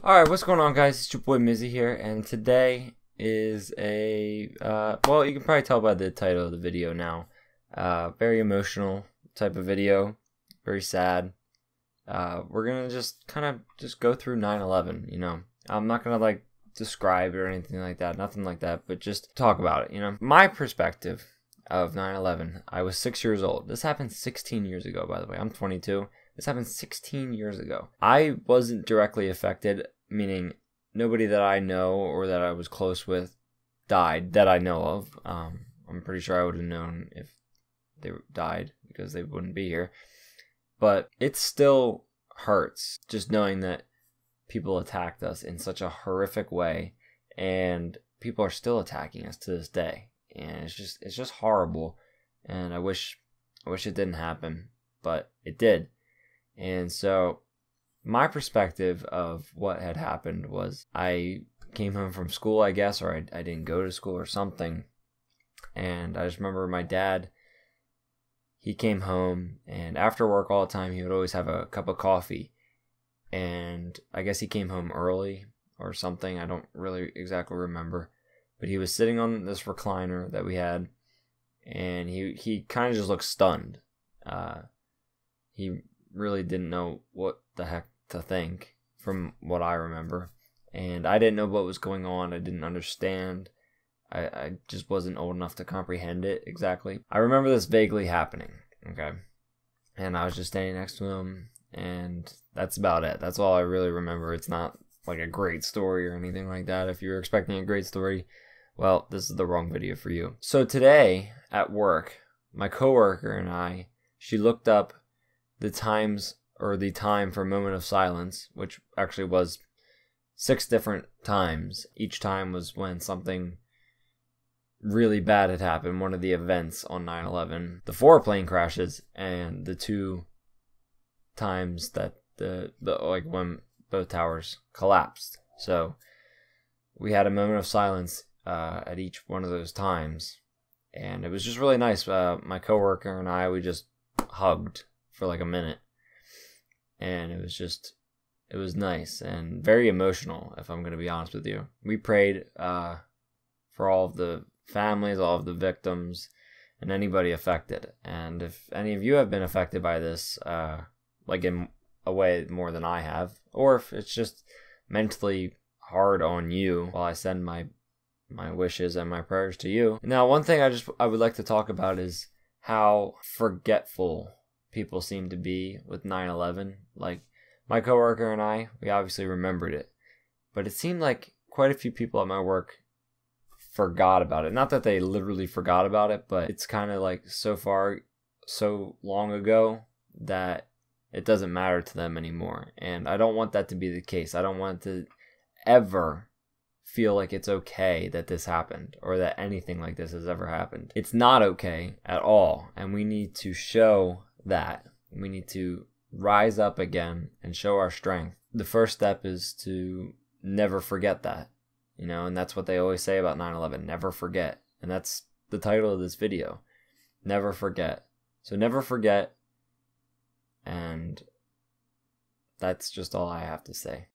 Alright, what's going on, guys? It's your boy Mizzy here, and today is well, you can probably tell by the title of the video now. Very emotional type of video, very sad. We're gonna just kind of just go through 9/11, you know. I'm not gonna like describe it or anything like that, nothing like that, but just talk about it, you know. My perspective of 9/11, I was 6 years old. This happened 16 years ago, by the way. I'm 22. This happened 16 years ago. I wasn't directly affected, meaning nobody that I know or that I was close with died that I know of. I'm pretty sure I would have known if they died because they wouldn't be here. But it still hurts just knowing that people attacked us in such a horrific way, and people are still attacking us to this day. And it's just horrible, and I wish it didn't happen, but it did. And so my perspective of what had happened was I came home from school, I guess, or I didn't go to school or something. And I just remember my dad, he came home, and after work all the time, he would always have a cup of coffee. And I guess he came home early or something. I don't really exactly remember. But he was sitting on this recliner that we had, and he kind of just looked stunned. He really didn't know what the heck to think from what I remember. And I didn't know what was going on. I didn't understand. I just wasn't old enough to comprehend it exactly. I remember this vaguely happening, okay? And I was just standing next to him, and that's about it. That's all I really remember. It's not like a great story or anything like that. If you're expecting a great story, well, this is the wrong video for you. So today at work, my coworker and I, she looked up the times, or the time for a moment of silence, which actually was 6 different times. Each time was when something really bad had happened, one of the events on 9/11. The 4 plane crashes and the 2 times that the like when both towers collapsed. So we had a moment of silence at each one of those times, and it was just really nice. My coworker and I, we just hugged for like a minute, and it was nice and very emotional, if I'm going to be honest with you. We prayed for all of the families, all of the victims, and anybody affected. And if any of you have been affected by this, like in a way more than I have, or if it's just mentally hard on you, while I send my wishes and my prayers to you. Now, one thing I would like to talk about is how forgetful people seem to be with 9/11. Like, my coworker and I, we obviously remembered it, but it seemed like quite a few people at my work forgot about it. Not that they literally forgot about it, but it's kind of like so long ago that it doesn't matter to them anymore. And I don't want that to be the case. I don't want to ever feel like it's okay that this happened, or that anything like this has ever happened. It's not okay at all, and we need to show that. We need to rise up again and show our strength. The first step is to never forget that, you know, and that's what they always say about 9/11, never forget. And that's the title of this video, never forget. So never forget, and that's just all I have to say.